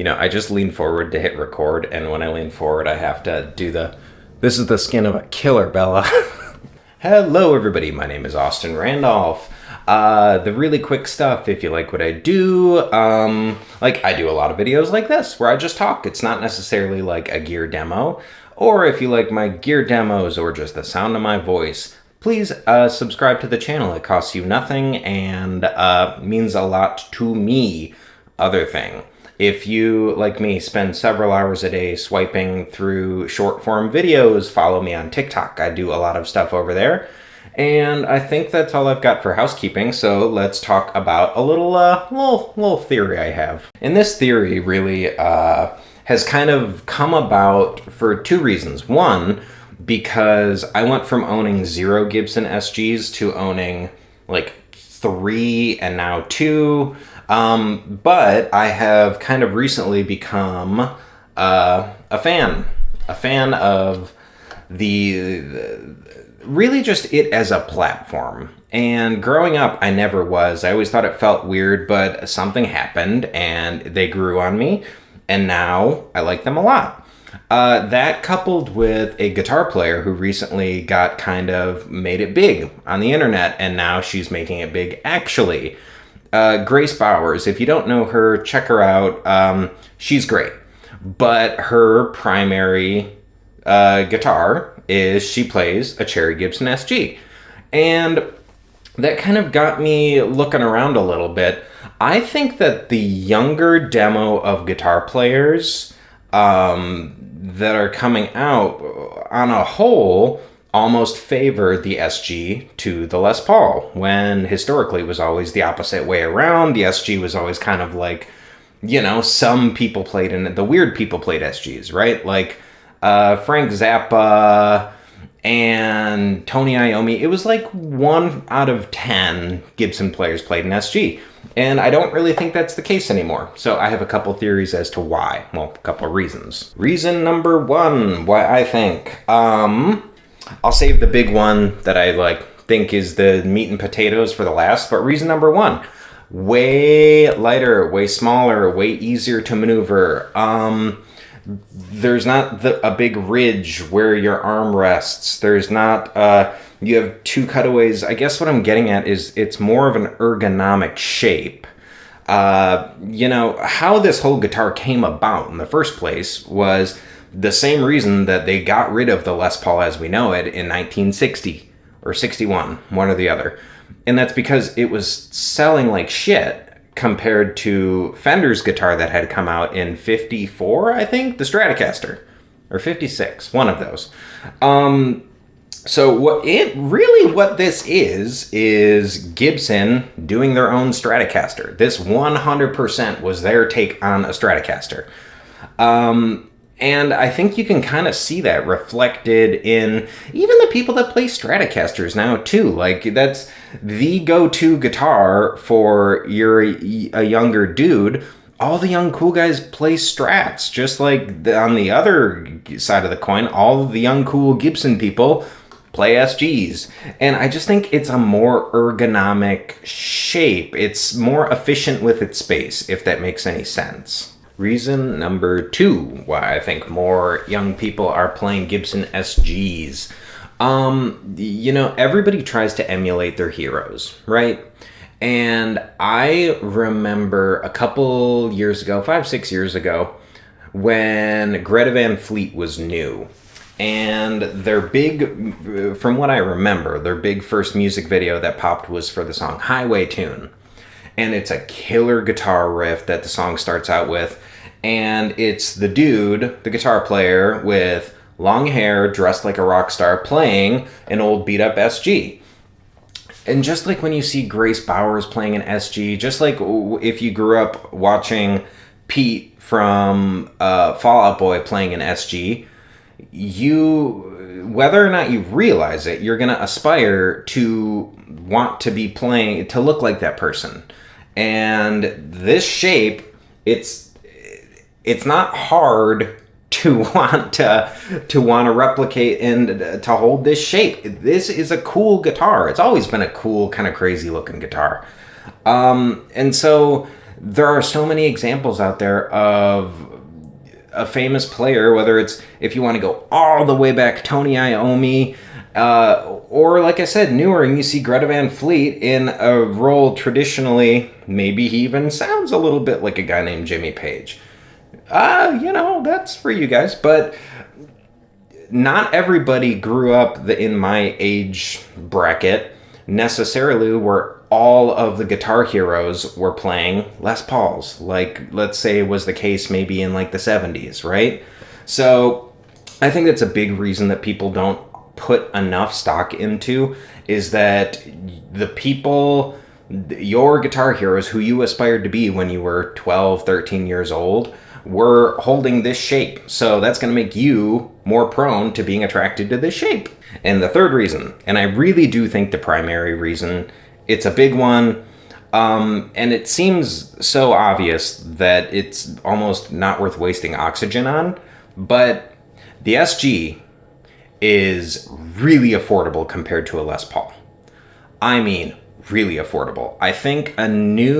I just lean forward to hit record, and when I lean forward, I have to do this is the skin of a killer, Bella. Hello, everybody. My name is Austin Randolph. The really quick stuff, if you like what I do, I do a lot of videos like this, where I just talk. It's not necessarily like a gear demo, or if you like my gear demos, or just the sound of my voice, please subscribe to the channel. It costs you nothing, and means a lot to me. Other thing, if you, like me, spend several hours a day swiping through short form videos, follow me on TikTok. I do a lot of stuff over there. And I think that's all I've got for housekeeping, so let's talk about a little theory I have. And this theory really has kind of come about for two reasons. One, because I went from owning 0 Gibson SGs to owning like 3 and now 2. But I have kind of recently become a fan of really just it as a platform. And growing up, I never was. I always thought it felt weird, but something happened and they grew on me, and now I like them a lot. That coupled with a guitar player who recently got kind of made it big on the internet, and now she's making it big actually. Grace Bowers, if you don't know her, check her out. She's great. But her primary guitar is she plays a Cherry Gibson SG. And that kind of got me looking around a little bit. I think that the younger demo of guitar players that are coming out on a whole almost favor the SG to the Les Paul, when historically it was always the opposite way around. The SG was always kind of like, some people played in it. The weird people played SGs, right? Like Frank Zappa and Tony Iommi. It was like 1 out of 10 Gibson players played an SG. And I don't really think that's the case anymore. So I have a couple theories as to why. Well, a couple reasons. Reason number 1, why I think. I'll save the big one that I think is the meat and potatoes for the last. But reason number 1, way lighter, way smaller, way easier to maneuver. There's not a big ridge where your arm rests. There's not, you have 2 cutaways. I guess what I'm getting at is it's more of an ergonomic shape. How this whole guitar came about in the first place was the same reason that they got rid of the Les Paul as we know it in 1960 or 61, one or the other. And that's because it was selling like shit compared to Fender's guitar that had come out in 54, I think, the Stratocaster, or 56, one of those. So what this is Gibson doing their own Stratocaster. This 100% was their take on a Stratocaster. And I think you can kind of see that reflected in even the people that play Stratocasters now, too. Like, that's the go-to guitar for you're a younger dude. All the young cool guys play Strats. Just like on the other side of the coin, all the young cool Gibson people play SGs. And I just think it's a more ergonomic shape. It's more efficient with its space, if that makes any sense. Reason number 2, why I think more young people are playing Gibson SGs. Everybody tries to emulate their heroes, right? And I remember a couple years ago, 5-6 years ago, when Greta Van Fleet was new. And their big, from what I remember, their big first music video that popped was for the song Highway Tune. And it's a killer guitar riff that the song starts out with. And it's the dude, the guitar player, with long hair, dressed like a rock star, playing an old beat-up SG. And just like when you see Grace Bowers playing an SG, just like if you grew up watching Pete from Fall Out Boy playing an SG, whether or not you realize it, you're going to aspire to want to be playing, to look like that person. And this shape, it's not hard to want to replicate and to hold this shape. This is a cool guitar. It's always been a cool, kind of crazy looking guitar. And so there are so many examples out there of a famous player, whether it's, if you want to go all the way back, Tony Iommi, or like I said, newer, and you see Greta Van Fleet in a role traditionally, maybe he even sounds a little bit like a guy named Jimmy Page. That's for you guys, but not everybody grew up in my age bracket necessarily where all of the guitar heroes were playing Les Pauls, like, let's say was the case maybe in like the 70s, right? So I think that's a big reason that people don't put enough stock into, is that the people, your guitar heroes who you aspired to be when you were 12, 13 years old, were holding this shape. So that's going to make you more prone to being attracted to this shape. And the third reason, and I really do think the primary reason, it's a big one, and it seems so obvious that it's almost not worth wasting oxygen on, but the SG is really affordable compared to a Les Paul. I mean, really affordable. I think a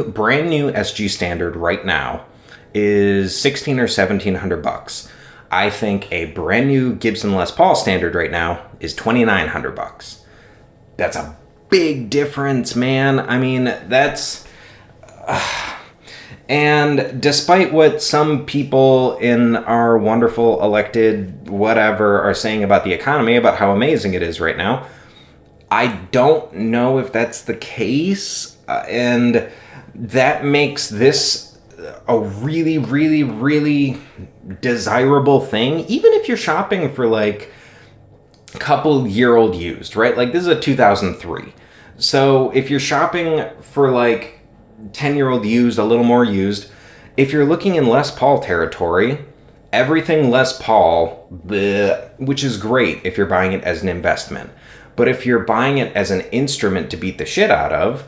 brand new SG standard right now is $1,600 or $1,700. I think a brand new Gibson Les Paul standard right now is $2,900. That's a big difference, man. I mean, that's... And despite what some people in our wonderful elected whatever are saying about the economy, about how amazing it is right now, I don't know if that's the case. And that makes this a really, really, really desirable thing, even if you're shopping for like a couple-year-old used, right? Like, this is a 2003. So if you're shopping for like 10-year-old used, a little more used, if you're looking in Les Paul territory, everything Les Paul, which is great if you're buying it as an investment. But if you're buying it as an instrument to beat the shit out of,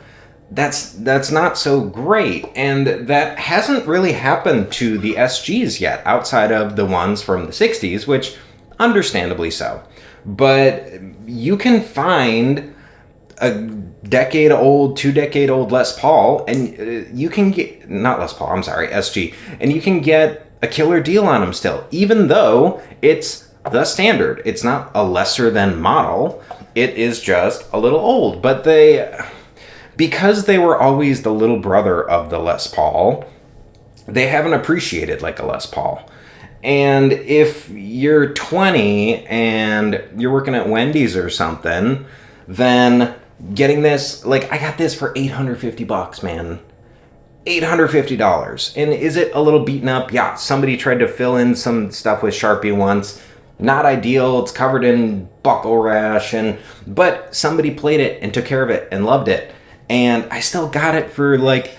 that's not so great. And that hasn't really happened to the SGs yet, outside of the ones from the 60s, which understandably so. But you can find a decade-old, 2-decade-old Les Paul, and you can get, not Les Paul, I'm sorry, SG, and you can get a killer deal on them still, even though it's the standard. It's not a lesser than model, it is just a little old. But because they were always the little brother of the Les Paul, they haven't appreciated like a Les Paul. And if you're 20 and you're working at Wendy's or something, then getting this, like, I got this for $850, man. $850. And is it a little beaten up? Yeah, somebody tried to fill in some stuff with Sharpie once. Not ideal. It's covered in buckle rash, but somebody played it and took care of it and loved it. And I still got it for like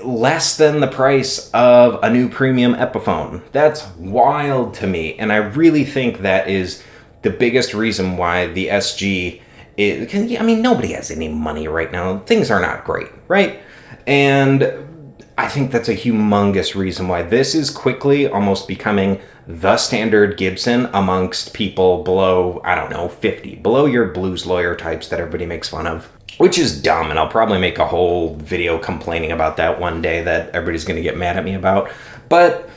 less than the price of a new premium Epiphone. That's wild to me. And I really think that is the biggest reason why the SG is, I mean, nobody has any money right now. Things are not great, right? And I think that's a humongous reason why this is quickly almost becoming the standard Gibson amongst people below, I don't know, 50, below your blues lawyer types that everybody makes fun of. Which is dumb, and I'll probably make a whole video complaining about that one day that everybody's going to get mad at me about. But,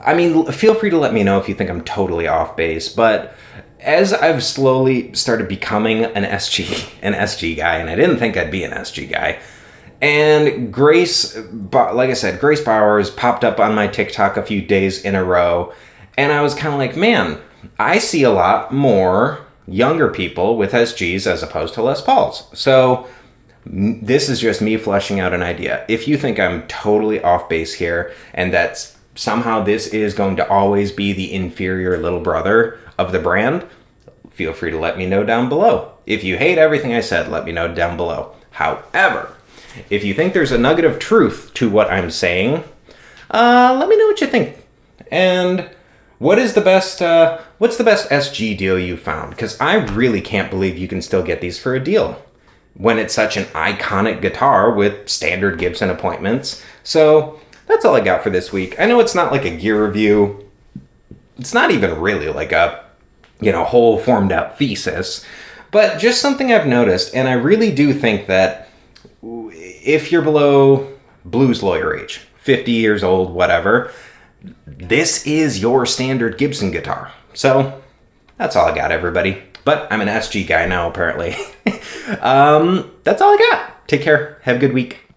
I mean, feel free to let me know if you think I'm totally off base. But as I've slowly started becoming an SG guy, and I didn't think I'd be an SG guy, and Grace, like I said, Grace Bowers popped up on my TikTok a few days in a row, and I was kind of like, man, I see a lot more younger people with SGs as opposed to Les Pauls. So this is just me fleshing out an idea. If you think I'm totally off base here and that somehow this is going to always be the inferior little brother of the brand, feel free to let me know down below. If you hate everything I said, let me know down below. However, if you think there's a nugget of truth to what I'm saying, let me know what you think. And what's the best SG deal you found? Because I really can't believe you can still get these for a deal when it's such an iconic guitar with standard Gibson appointments. So that's all I got for this week. I know it's not like a gear review. It's not even really like a, whole formed out thesis, but just something I've noticed. And I really do think that if you're below blues lawyer age, 50 years old, whatever. This is your standard Gibson guitar. So that's all I got, everybody. But I'm an SG guy now, apparently. That's all I got. Take care. Have a good week.